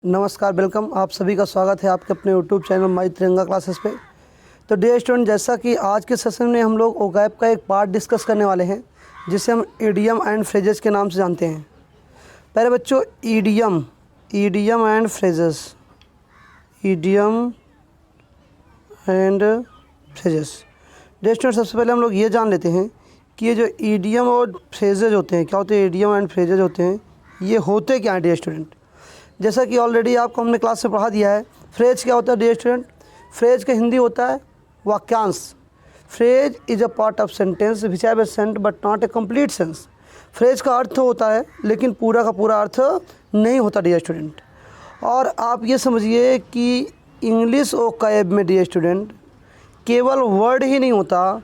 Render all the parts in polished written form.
नमस्कार, वेलकम। आप सभी का स्वागत है आपके अपने यूट्यूब चैनल माई तिरंगा क्लासेस पे। तो डियर स्टूडेंट, जैसा कि आज के सेशन में हम लोग ओगैप का एक पार्ट डिस्कस करने वाले हैं जिसे हम इडियम एंड फ्रेजेस के नाम से जानते हैं। पहले बच्चों, idiom and phrases, idiom and phrases. Dear student, सबसे पहले हम लोग ये जान लेते हैं कि ये जो इडियम और फ्रेजेज होते हैं, क्या होते हैं इडियम एंड फ्रेजेज होते हैं, ये होते क्या हैं डियर स्टूडेंट। जैसा कि ऑलरेडी आपको हमने क्लास में पढ़ा दिया है, फ्रेज क्या होता है डियर स्टूडेंट। फ्रेज का हिंदी होता है वाक्यांश। Phrase is a part of sentence which have a sense but not a complete sense. Phrase का अर्थ होता है लेकिन पूरा का पूरा अर्थ नहीं होता डियर स्टूडेंट। और आप ये समझिए कि इंग्लिश वोकैब में डियर स्टूडेंट केवल वर्ड ही नहीं होता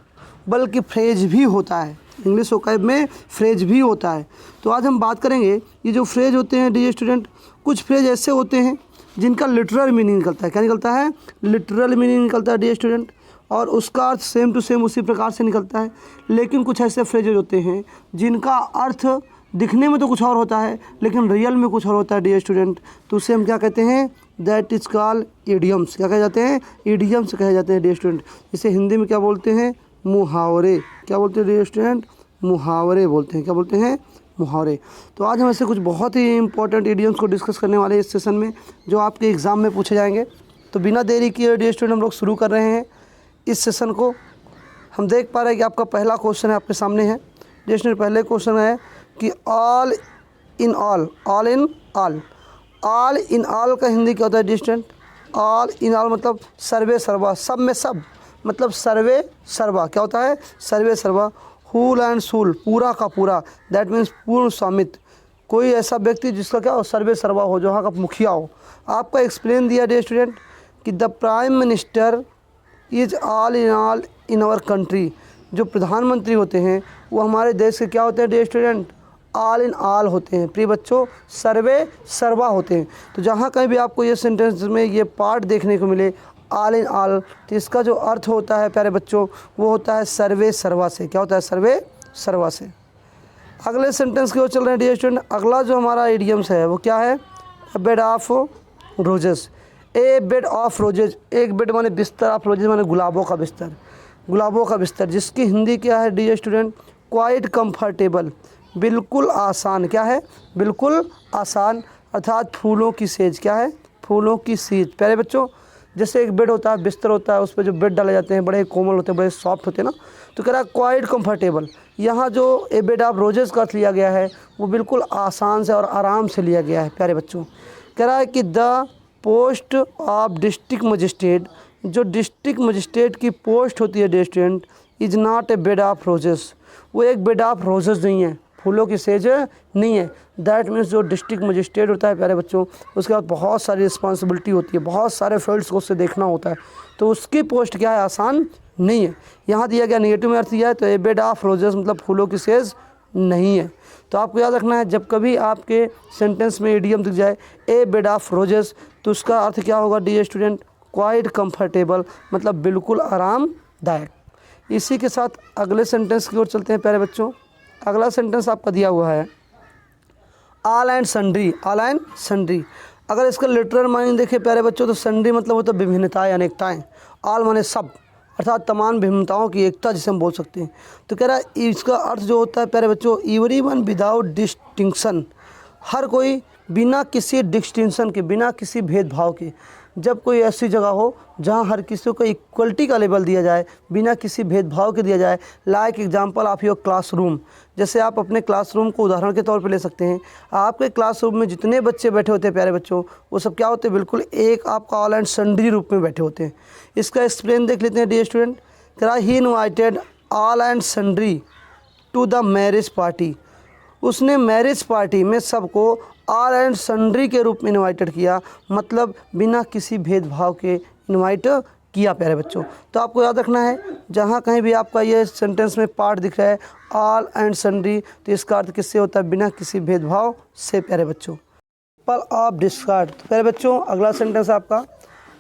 बल्कि फ्रेज भी होता है। इंग्लिश वोकैब में फ्रेज भी होता है। तो आज हम बात करेंगे ये जो फ्रेज होते हैं डियर स्टूडेंट, कुछ फ्रेज ऐसे होते हैं जिनका लिटरल मीनिंग निकलता है। क्या निकलता है? लिटरल मीनिंग निकलता है डियर स्टूडेंट, और उसका अर्थ सेम टू सेम उसी प्रकार से निकलता है। लेकिन कुछ ऐसे फ्रेजेज होते हैं जिनका अर्थ दिखने में तो कुछ और होता है लेकिन रियल में कुछ और होता है डियर स्टूडेंट। तो उसे हम क्या कहते हैं? That is called idioms. क्या कहे जाते हैं? इडियम्स कहे जाते हैं डियर स्टूडेंट। इसे हिंदी में क्या बोलते हैं? मुहावरे। क्या बोलते हैं डियर स्टूडेंट? मुहावरे बोलते हैं। क्या बोलते हैं? मुहावरे। तो आज हम ऐसे कुछ बहुत ही इंपॉर्टेंट इडियम्स को डिस्कस करने वाले हैं इस सेशन में, जो आपके एग्ज़ाम में पूछे जाएंगे। तो बिना देरी किए डियर स्टूडेंट हम लोग शुरू कर रहे हैं इस सेशन को। हम देख पा रहे हैं कि आपका पहला क्वेश्चन है आपके सामने है डियर स्टूडेंट। पहले क्वेश्चन है कि ऑल इन ऑल का हिंदी क्या होता है dear student? All in all मतलब सर्वे सर्वा, सब में सब मतलब सर्वे सर्वा। क्या होता है? सर्वे सर्वा। हुल एंड सूल, पूरा का पूरा, दैट मीन्स पूर्ण स्वामित्व। कोई ऐसा व्यक्ति जिसका क्या हो? सर्वे सर्वा हो, जो वहाँ का मुखिया हो। आपका एक्सप्लेन दिया डियर स्टूडेंट कि the prime minister is all in our country. जो प्रधानमंत्री होते हैं वो हमारे देश के क्या होते हैं dear student? All in all होते हैं। प्रिय बच्चों, सर्वे सर्वा होते हैं। तो जहाँ कहीं भी आपको ये सेंटेंस में ये पार्ट देखने को मिले ऑल इन ऑल, तो इसका जो अर्थ होता है प्यारे बच्चों वो होता है सर्वे सर्वा से। क्या होता है? सर्वे सर्वा से। अगले सेंटेंस की ओर चल रहे हैं डियर स्टूडेंट। अगला जो हमारा इडियम्स है वो क्या है? A bed of roses. A bed of roses, एक बेड माने बिस्तर, ऑफ रोजेज माने गुलाबों का बिस्तर। गुलाबों का बिस्तर जिसकी हिंदी क्या है डियर स्टूडेंट? क्वाइट कंफर्टेबल, बिल्कुल आसान। क्या है? बिल्कुल आसान। अर्थात फूलों की सेज। क्या है? फूलों की सेज। प्यारे बच्चों, जैसे एक बेड होता है, बिस्तर होता है, उस पर जो बेड डाले जाते हैं बड़े कोमल होते हैं, बड़े सॉफ्ट होते हैं ना। तो कह रहा है क्वाइट कंफर्टेबल। यहाँ जो ए बेड ऑफ रोजेस का अर्थ लिया गया है वो बिल्कुल आसान से और आराम से लिया गया है प्यारे बच्चों। कह रहा है कि the post of district magistrate, जो डिस्ट्रिक्ट मजिस्ट्रेट की पोस्ट होती है dear student, is not a bed of roses. वो एक बेड ऑफ रोजेस नहीं है, फूलों की सेज नहीं है। दैट मीन्स जो डिस्ट्रिक्ट मजिस्ट्रेट होता है प्यारे बच्चों, उसके बाद बहुत सारी रिस्पॉन्सिबिलिटी होती है, बहुत सारे फील्ड्स को उससे देखना होता है। तो उसकी पोस्ट क्या है? आसान नहीं है। यहाँ दिया गया नेगेटिव में अर्थ दिया है, तो ए बेड ऑफ रोजेस मतलब फूलों की सेज नहीं है। तो आपको याद रखना है, जब कभी आपके सेंटेंस में इडियम दिख जाए ए बेड ऑफ रोजेस, तो उसका अर्थ क्या होगा डियर स्टूडेंट? क्वाइट कंफर्टेबल मतलब बिल्कुल आरामदायक। इसी के साथ अगले सेंटेंस की ओर चलते हैं प्यारे बच्चों। अगला सेंटेंस आपका दिया हुआ है all and sundry. All and sundry, अगर इसका लिटरल माइनिंग देखें प्यारे बच्चों, तो सन्ड्री मतलब होता है विभिन्नताएं, अनेकताएं। ऑल माने सब, अर्थात तमाम भिन्नताओं की एकता जिसे हम बोल सकते हैं। तो कह रहा है इसका अर्थ जो होता है प्यारे बच्चों, एवरीवन विदाउट डिस्टिंक्शन, हर कोई बिना किसी डिस्टिंक्शन के, बिना किसी भेदभाव के। जब कोई ऐसी जगह हो जहाँ हर किसी को इक्वलिटी का लेवल दिया जाए, बिना किसी भेदभाव के दिया जाए। Like example of your classroom, जैसे आप अपने क्लासरूम को उदाहरण के तौर पे ले सकते हैं। आपके क्लासरूम में जितने बच्चे बैठे होते हैं प्यारे बच्चों, वो सब क्या होते हैं? बिल्कुल एक आपका ऑल एंड सन्ड्री रूप में बैठे होते हैं। इसका एक्सप्लेन देख लेते हैं डियर स्टूडेंट। कह रहा he invited all and sundry to the marriage party. उसने मैरिज पार्टी में सबको ऑल एंड सन्ड्री के रूप में इन्वाइटेड किया, मतलब बिना किसी भेदभाव के इन्वाइट किया प्यारे बच्चों। तो आपको याद रखना है, जहाँ कहीं भी आपका ये सेंटेंस में पार्ट दिख रहा है ऑल एंड सन्ड्री, तो इसका अर्थ किससे होता है? बिना किसी भेदभाव से प्यारे बच्चों। एप्पल ऑफ डिस्कार्ड, तो प्यारे बच्चों अगला सेंटेंस आपका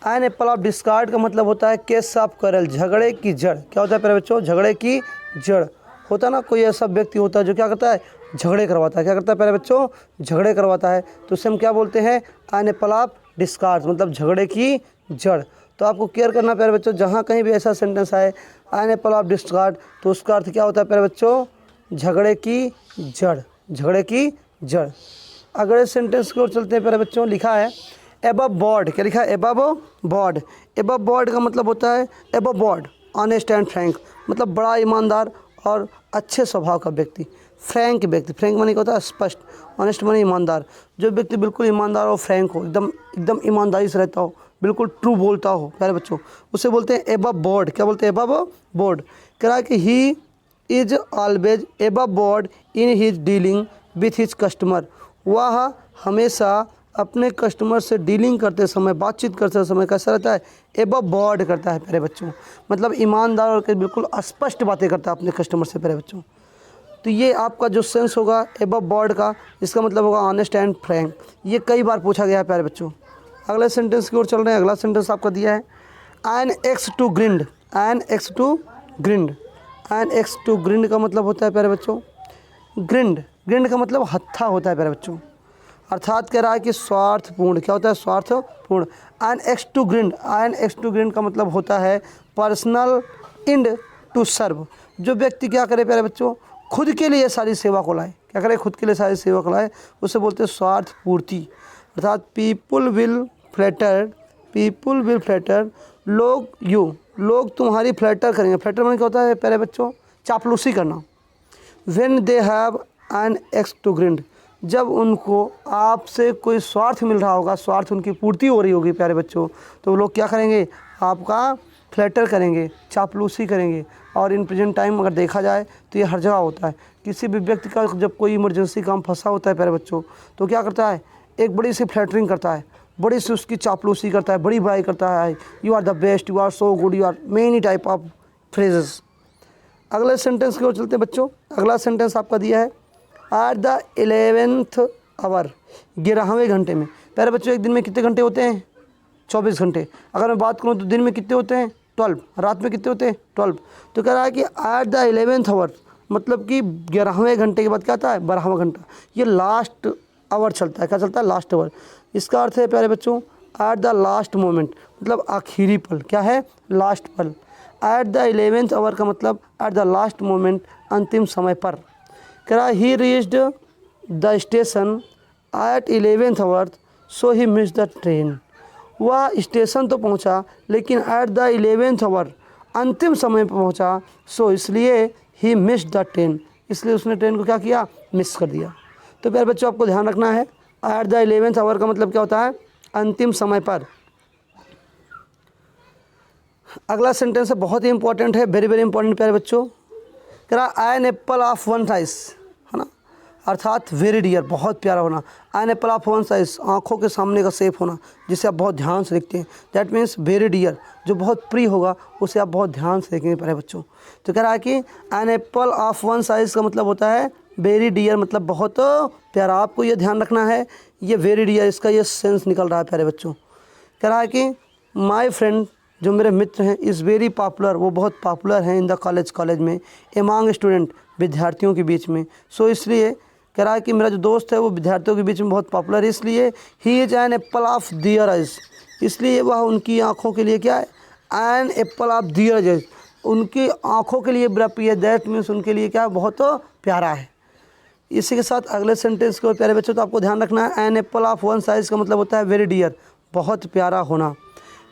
एन एप्पल ऑफ डिस्कार्ड का मतलब होता है केस ऑफ करल, झगड़े की जड़। क्या होता है प्यारे बच्चों? झगड़े की जड़। होता ना, कोई ऐसा व्यक्ति होता है जो क्या करता है, झगड़े करवाता है। क्या करता है प्यारे बच्चों, झगड़े करवाता है, तो उसे हम क्या बोलते हैं, एन एप्पल ऑफ डिस्कार्ड, मतलब झगड़े की जड़। तो आपको केयर करना प्यारे बच्चों, जहाँ कहीं भी ऐसा सेंटेंस आए एन एप्पल ऑफ डिस्कार्ड, तो उसका अर्थ क्या होता है प्यारे बच्चों, झगड़े की जड़, झगड़े की जड़। अगले सेंटेंस की ओर चलते हैं प्यारे बच्चों। लिखा है एबव बोर्ड, क्या लिखा है, एबव बोर्ड। एबव बोर्ड का मतलब होता है above board, honest and Frank, मतलब बड़ा ईमानदार और अच्छे स्वभाव का व्यक्ति। फ्रैंक व्यक्ति, फ्रैंक माने क्या होता है, स्पष्ट। ऑनेस्ट माने ईमानदार, जो व्यक्ति बिल्कुल ईमानदार हो, फ्रैंक हो, एकदम ईमानदारी से रहता हो, बिल्कुल ट्रू बोलता हो प्यारे बच्चों, उसे बोलते हैं एबव बोर्ड। क्या बोलते हैं, एबव बोर्ड। कह रहा है कि he is always above board in his dealing with his customer, वह हमेशा अपने कस्टमर से डीलिंग करते समय, बातचीत करते समय कैसा रहता है, एबव बोर्ड करता है प्यारे बच्चों, मतलब ईमानदार और बिल्कुल स्पष्ट बातें करता है अपने कस्टमर से प्यारे बच्चों। तो ये आपका जो सेंस होगा एबव बोर्ड का, इसका मतलब होगा ऑनेस्ट एंड फ्रैंक। ये कई बार पूछा गया है प्यारे बच्चों। अगले सेंटेंस की ओर चल रहे हैं। अगला सेंटेंस आपका दिया है an axe to grind, an axe to grind. An axe to grind का मतलब होता है प्यारे बच्चों, ग्रिंड, ग्रिंड का मतलब हत्था होता है प्यारे बच्चों, अर्थात कह रहा है कि स्वार्थपूर्ण। क्या होता है, स्वार्थपूर्ण। An axe to grind, an axe to grind का मतलब होता है पर्सनल इंड टू सर्व, जो व्यक्ति क्या करे प्यारे बच्चों, खुद के लिए सारी सेवा को लाए। क्या करे, खुद के लिए सारी सेवा को लाए, उसे बोलते हैं स्वार्थ पूर्ति। अर्थात people will flatter, people will flatter, लोग तुम्हारी फ्लैटर करेंगे। फ्लैटर माने क्या होता है प्यारे बच्चों, चापलूसी करना। When they have an axe to grind, जब उनको आपसे कोई स्वार्थ मिल रहा होगा, स्वार्थ उनकी पूर्ति हो रही होगी प्यारे बच्चों, तो वो लोग क्या करेंगे, आपका फ्लैटर करेंगे, चापलूसी करेंगे। और इन प्रेजेंट टाइम अगर देखा जाए तो ये हर जगह होता है। किसी भी व्यक्ति का जब कोई इमरजेंसी काम फंसा होता है प्यारे बच्चों, तो क्या करता है, एक बड़ी सी फ्लैटरिंग करता है, बड़ी सी उसकी चापलूसी करता है, बड़ी बड़ाई करता है, you are the best, you are so good, you are many type of phrases. अगले सेंटेंस की ओर चलते हैं बच्चों। अगला सेंटेंस आपका दिया है एट द 11th आवर, 11वें घंटे में। प्यारे बच्चों एक दिन में कितने घंटे होते हैं, 24 घंटे। अगर मैं बात करूं तो दिन में कितने होते हैं, 12, रात में कितने होते हैं, 12। तो कह रहा है कि एट द 11th आवर, मतलब कि 11वें घंटे के बाद क्या आता है, 12वां घंटा। ये लास्ट आवर चलता है, क्या चलता है, लास्ट आवर। इसका अर्थ है प्यारे बच्चों एट द लास्ट मोमेंट, मतलब आखिरी पल। क्या है, लास्ट पल। एट द 11th आवर का मतलब एट द लास्ट मोमेंट, अंतिम समय पर। कह रहा he reached the station at 11th hour so he miss the train, वह स्टेशन तो पहुंचा लेकिन एट द 11th आवर, अंतिम समय पर पहुंचा, सो इसलिए ही मिस द ट्रेन, इसलिए उसने ट्रेन को क्या किया, मिस कर दिया। तो प्यारे बच्चों आपको ध्यान रखना है, एट द 11th आवर का मतलब क्या होता है, अंतिम समय पर। अगला सेंटेंस है, बहुत ही इंपॉर्टेंट है, वेरी वेरी इंपॉर्टेंट प्यारे बच्चों। कह रहा an apple of one size, है ना, अर्थात वेरी डियर, बहुत प्यारा होना। An apple of one size, आँखों के सामने का सेफ होना, जिसे आप बहुत ध्यान से देखते हैं। दैट मीन्स वेरी डियर, जो बहुत प्रिय होगा उसे आप बहुत ध्यान से देखेंगे प्यारे बच्चों। तो कह रहा है कि an apple of one size का मतलब होता है वेरी डियर, मतलब बहुत प्यारा। आपको ये ध्यान रखना है, ये वेरी डियर, इसका ये सेंस निकल रहा है प्यारे बच्चों। कह रहा है कि माई फ्रेंड, जो मेरे मित्र हैं, इज़ वेरी पॉपुलर, वो बहुत पॉपुलर हैं इन द कॉलेज में, एमॉन्ग स्टूडेंट, विद्यार्थियों के बीच में। सो इसलिए कह रहा है कि मेरा जो दोस्त है वो विद्यार्थियों के बीच में बहुत पॉपुलर है, इसलिए he is an apple of their eyes, इसलिए वह उनकी आँखों के लिए क्या है, an apple of their eyes, उनकी आँखों के लिए बड़ा प्रिय। दैट मीन्स उनके लिए क्या, बहुत प्यारा है। इसी के साथ अगले सेंटेंस को प्यारे बच्चों तो आपको ध्यान रखना है, an apple of one size का मतलब होता है वेरी डियर, बहुत प्यारा होना।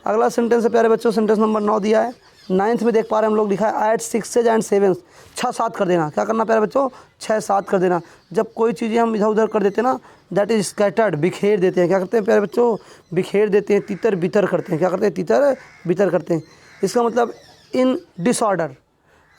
अगला सेंटेंस है प्यारे बच्चों, सेंटेंस नंबर 9 दिया है, 9th में देख पा रहे हैं हम लोग, लिखा है एट 6 एंड 7, 6-7 कर देना। क्या करना प्यारे बच्चों, 6-7 कर देना। जब कोई चीज़ें हम इधर उधर कर देते हैं ना, दैट इज स्कैटर्ड, बिखेर देते हैं। क्या करते हैं प्यारे बच्चों, बिखेर देते हैं, तितर बितर करते हैं। क्या करते हैं, तितर बितर करते हैं। इसका मतलब इन डिसऑर्डर,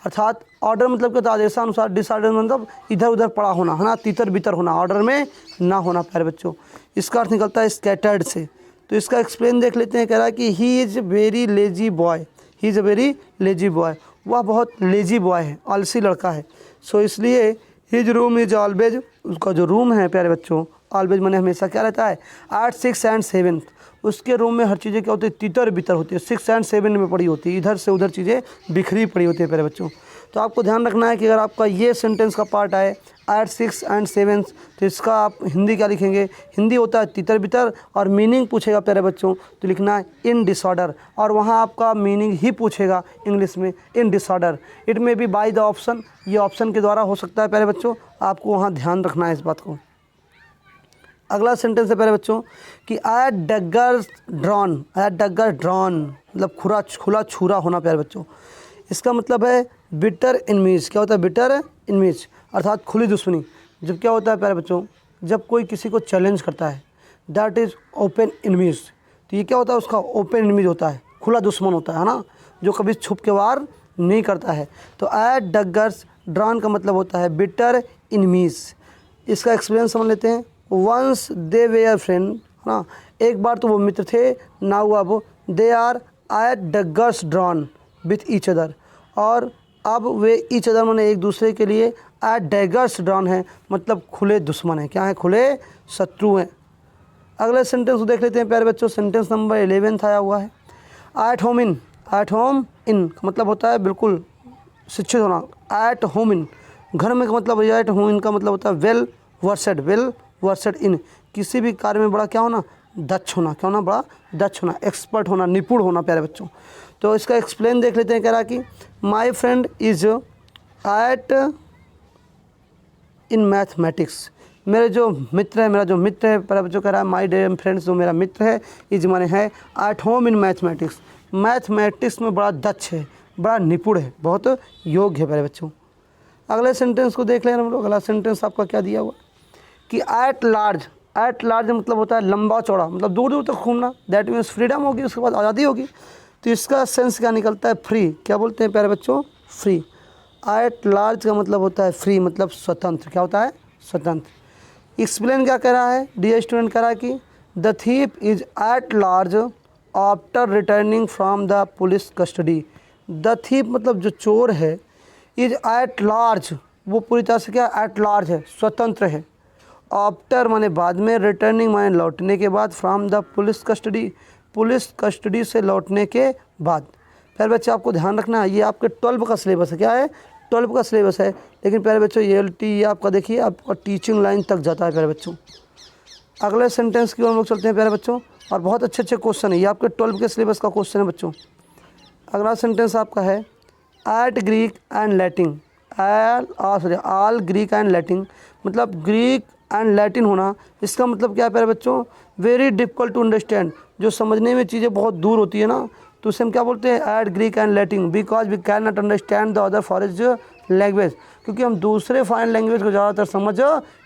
अर्थात ऑर्डर मतलब क्या, आदेशानुसार, डिसऑर्डर मतलब इधर उधर पड़ा होना, है ना, तितर बितर होना, ऑर्डर में ना होना प्यारे बच्चों। इसका अर्थ निकलता है स्कैटर्ड से। तो इसका एक्सप्लेन देख लेते हैं। कह रहा है कि he is very lazy boy, he is a very lazy boy, वह बहुत लेजी बॉय है, आलसी लड़का है। सो इसलिए हिज रूम इज ऑलवेज, उसका जो रूम है प्यारे बच्चों, ऑलवेज माने हमेशा क्या रहता है, एट 6 एंड 7, उसके रूम में हर चीज़ें क्या होती है, तितर बितर होती है, 6 एंड 7 में पड़ी होती है, इधर से उधर चीज़ें बिखरी पड़ी होती है प्यारे बच्चों। तो आपको ध्यान रखना है कि अगर आपका ये सेंटेंस का पार्ट आए एट 6 एंड 7 तो इसका आप हिंदी क्या लिखेंगे। हिंदी होता है तितर बितर और मीनिंग पूछेगा प्यारे बच्चों तो लिखना है इन डिसऑर्डर, और वहाँ आपका मीनिंग ही पूछेगा इंग्लिश में in disorder. It may be by the option, ये ऑप्शन के द्वारा हो सकता है प्यारे बच्चों, आपको वहाँ ध्यान रखना है इस बात को। अगला सेंटेंस है प्यारे बच्चों कि एट डगर ड्रॉन, एट डगर ड्रॉन मतलब खुला छुरा होना प्यारे बच्चों। इसका मतलब है बिटर इनमीज। क्या होता है बिटर इनमीज अर्थात खुली दुश्मनी। जब क्या होता है प्यारे बच्चों, जब कोई किसी को चैलेंज करता है दैट इज़ ओपन इनमीज, तो ये क्या होता है उसका ओपन इनमीज होता है, खुला दुश्मन होता है ना, जो कभी छुप के वार नहीं करता है। तो एट डगर्स ड्रॉन का मतलब होता है बिटर इनमीज। इसका एक्सपीरियंस समझ लेते हैं। वंस दे वेयर फ्रेंड, है ना, एक बार तो वो मित्र थे, नाउ अब they are at daggers drawn with each other, और अब वे ईच अदर माने एक दूसरे के लिए एट डैगर्स ड्रॉन है, मतलब खुले दुश्मन है। क्या है, खुले शत्रु हैं। अगले सेंटेंस को देख लेते हैं प्यारे बच्चों। सेंटेंस नंबर 11 आया हुआ है at home in. At home in का मतलब होता है बिल्कुल शिक्षित होना। एट होम इन घर में का मतलब है, एट होम इन का मतलब होता है वेल वर्सेड इन, किसी भी कार्य में बड़ा क्या होना, दक्ष होना। क्या होना, बड़ा दक्ष होना, एक्सपर्ट होना, निपुण होना प्यारे बच्चों। तो इसका एक्सप्लेन देख लेते हैं। कह रहा कि my friend is at in mathematics, मेरे जो मित्र है, मेरा जो मित्र है प्यारे बच्चों, कह रहा है माई डियर फ्रेंड्स, जो मेरा मित्र है, इज माने है at home in mathematics, mathematics में बड़ा दक्ष है, बड़ा निपुण है, बहुत योग्य है प्यारे बच्चों। अगले सेंटेंस को देख लें हम लोग। अगला सेंटेंस आपका क्या दिया हुआ कि एट लार्ज। एट लार्ज मतलब होता है लंबा चौड़ा, मतलब दूर दूर तक घूमना, दैट मीन्स फ्रीडम होगी, उसके बाद आज़ादी होगी। तो इसका सेंस क्या निकलता है, फ्री। क्या बोलते हैं प्यारे बच्चों, फ्री। एट लार्ज का मतलब होता है फ्री, मतलब स्वतंत्र। क्या होता है, स्वतंत्र। एक्सप्लेन क्या कह रहा है, डियर स्टूडेंट कह रहा है कि the thief is at large after returning from the police custody. The thief मतलब जो चोर है, इज एट लार्ज वो पूरी तरह से क्या, एट लार्ज है, स्वतंत्र है। आफ्टर माने बाद में, रिटर्निंग माने लौटने के बाद, from the police custody police custody से लौटने के बाद। प्यारे बच्चे आपको ध्यान रखना है, ये आपके 12 का सिलेबस है। क्या है, 12 का सिलेबस है। लेकिन प्यारे बच्चों ये LT ये आपका देखिए आपका टीचिंग लाइन तक जाता है प्यारे बच्चों। अगले सेंटेंस की ओर हम लोग चलते हैं प्यारे बच्चों, और बहुत अच्छे अच्छे क्वेश्चन है, ये आपके 12 के सिलेबस का क्वेश्चन है बच्चों। अगला सेंटेंस आपका है at Greek and Latin. All Greek and Latin मतलब ग्रीक एंड लैटिन होना। इसका मतलब क्या है प्यारे बच्चों, वेरी डिफ़िकल्ट टू अंडरस्टैंड, जो समझने में चीज़ें बहुत दूर होती है ना, तो उसे हम क्या बोलते हैं, at Greek and Latin, because we can not understand the other foreign language, क्योंकि हम दूसरे फॉरेन लैंग्वेज को ज़्यादातर समझ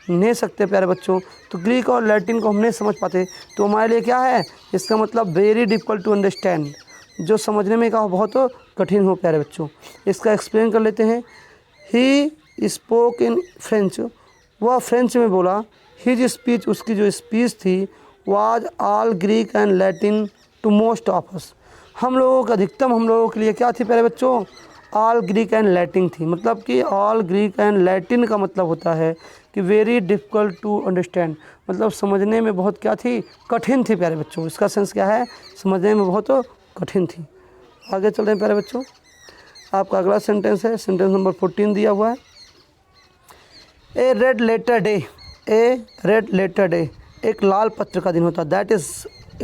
नहीं सकते प्यारे बच्चों। तो ग्रीक और लैटिन को हम नहीं समझ पाते, तो हमारे लिए क्या है, इसका मतलब वेरी डिफ़िकल्ट टू अंडरस्टैंड, जो समझने में का बहुत कठिन हो प्यारे बच्चों। इसका एक्सप्लेन कर लेते हैं। ही स्पोक इन फ्रेंच, वह फ्रेंच में बोला। हिज स्पीच उसकी जो स्पीच थी, was all Greek and Latin to most of us, हम लोगों का अधिकतम हम लोगों के लिए क्या थी प्यारे बच्चों, ऑल ग्रीक एंड लैटिन थी। मतलब कि ऑल ग्रीक एंड लैटिन का मतलब होता है कि वेरी डिफ़िकल्ट टू अंडरस्टैंड, मतलब समझने में बहुत क्या थी, कठिन थी प्यारे बच्चों। इसका सेंस क्या है, समझने में बहुत कठिन थी। आगे चल रहे हैं प्यारे बच्चों। आपका अगला सेंटेंस है, सेंटेंस नंबर 14 दिया हुआ है। ए रेड लेटर डे, ए रेड लेटर डे एक लाल पत्र का दिन होता है, that is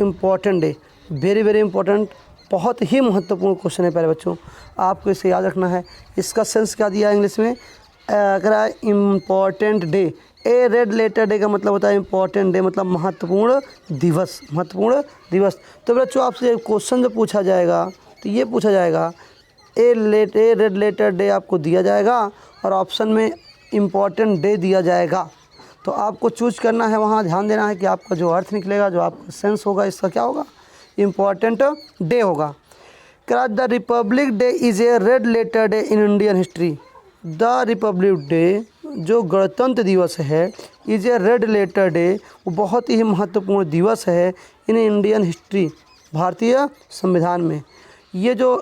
important day, very very important, बहुत ही महत्वपूर्ण क्वेश्चन है प्यारे बच्चों, आपको इसे याद रखना है। इसका सेंस क्या दिया है इंग्लिश में, अगर है इम्पॉर्टेंट डे। ए रेड लेटर डे का मतलब होता है इम्पॉर्टेंट डे, मतलब महत्वपूर्ण दिवस, महत्वपूर्ण दिवस। तो बच्चों आपसे क्वेश्चन जो पूछा जाएगा तो ये पूछा जाएगा, ए रेड लेटर डे आपको दिया जाएगा और ऑप्शन में इम्पॉर्टेंट डे दिया जाएगा, तो आपको चूज करना है, वहाँ ध्यान देना है कि आपका जो अर्थ निकलेगा, जो आपका सेंस होगा, इसका क्या होगा, इम्पॉर्टेंट डे होगा। The republic day is a red letter day in Indian history. The republic day जो गणतंत्र दिवस है, is a red letter day, वो बहुत ही महत्वपूर्ण दिवस है इन इंडियन हिस्ट्री, भारतीय संविधान में। ये जो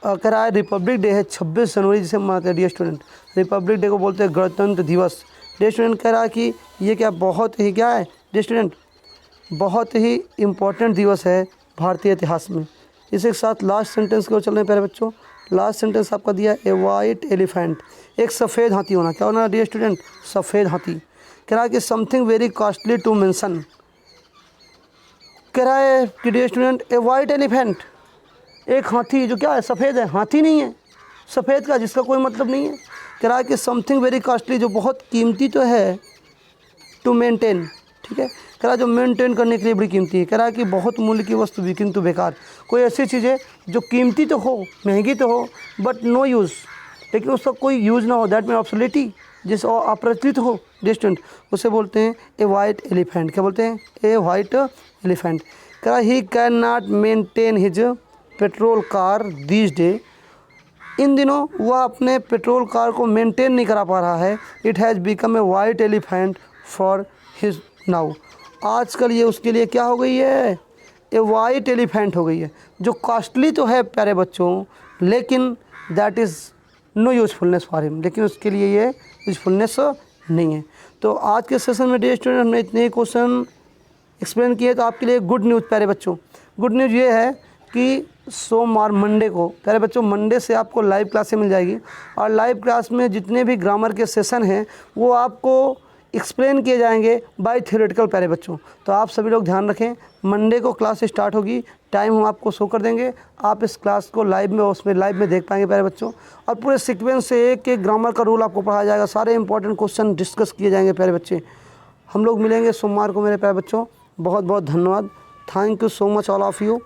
कह रहा है रिपब्लिक डे है 26 जनवरी जिसे मनाते हैं डियर स्टूडेंट, रिपब्लिक डे को बोलते हैं गणतंत्र दिवस। डियर स्टूडेंट कह रहा है कि ये क्या बहुत ही क्या है डियर स्टूडेंट, बहुत ही इम्पोर्टेंट दिवस है भारतीय इतिहास में। इसी के साथ लास्ट सेंटेंस की ओर चल रहे हैं प्यारे बच्चों। लास्ट सेंटेंस आपका दिया ए वाइट एलिफेंट, एक सफ़ेद हाथी होना। क्या होना डियर स्टूडेंट? सफ़ेद हाथी। कह रहा है कि something very costly to mention. कह रहा है कि dear student a white elephant, एक हाथी जो क्या है? सफ़ेद है, हाथी नहीं है, सफ़ेद का, जिसका कोई मतलब नहीं है। कह रहा है कि समथिंग वेरी कॉस्टली, जो बहुत कीमती तो है, टू मेंटेन, ठीक है। कह रहा है जो मेंटेन करने के लिए बड़ी कीमती है। कह रहा है कि बहुत मूल्य की वस्तु भी किंतु बेकार, कोई ऐसी चीज़ है जो कीमती तो हो, महंगी तो हो, बट नो यूज़, लेकिन उसका कोई यूज़ ना हो, दैट मीन ऑब्सोलेटी, जिस और अप्रचलित हो डिस्टेंट, उसे बोलते हैं ए वाइट एलिफेंट। क्या बोलते हैं? A white elephant. कह रहा he can not maintain his petrol car these days, इन दिनों वह अपने पेट्रोल कार को मेंटेन नहीं करा पा रहा है। It has become a white elephant for his now, आजकल ये उसके लिए क्या हो गई है? ए वाइट एलिफेंट हो गई है, जो कॉस्टली तो है प्यारे बच्चों, लेकिन that is no usefulness for him, लेकिन उसके लिए ये यूज़फुलनेस नहीं है। तो आज के सेशन में डियर स्टूडेंट हमने इतने ही क्वेश्चन एक्सप्लेन किए। तो आपके लिए गुड न्यूज़ प्यारे बच्चों, गुड न्यूज़ ये है कि सोमवार मंडे को प्यारे बच्चों, मंडे से आपको लाइव क्लासें मिल जाएगी, और लाइव क्लास में जितने भी ग्रामर के सेशन हैं वो आपको एक्सप्लेन किए जाएंगे बाय थियोरेटिकल प्यारे बच्चों। तो आप सभी लोग ध्यान रखें, मंडे को क्लास स्टार्ट होगी, टाइम हम आपको शो कर देंगे, आप इस क्लास को लाइव में, उसमें लाइव में देख पाएंगे प्यारे बच्चों। और पूरे सीक्वेंस से एक एक ग्रामर का रूल आपको पढ़ाया जाएगा, सारे इंपॉर्टेंट क्वेश्चन डिस्कस किए जाएंगे प्यारे बच्चे। हम लोग मिलेंगे सोमवार को मेरे प्यारे बच्चों। बहुत बहुत धन्यवाद। Thank you so much all of you.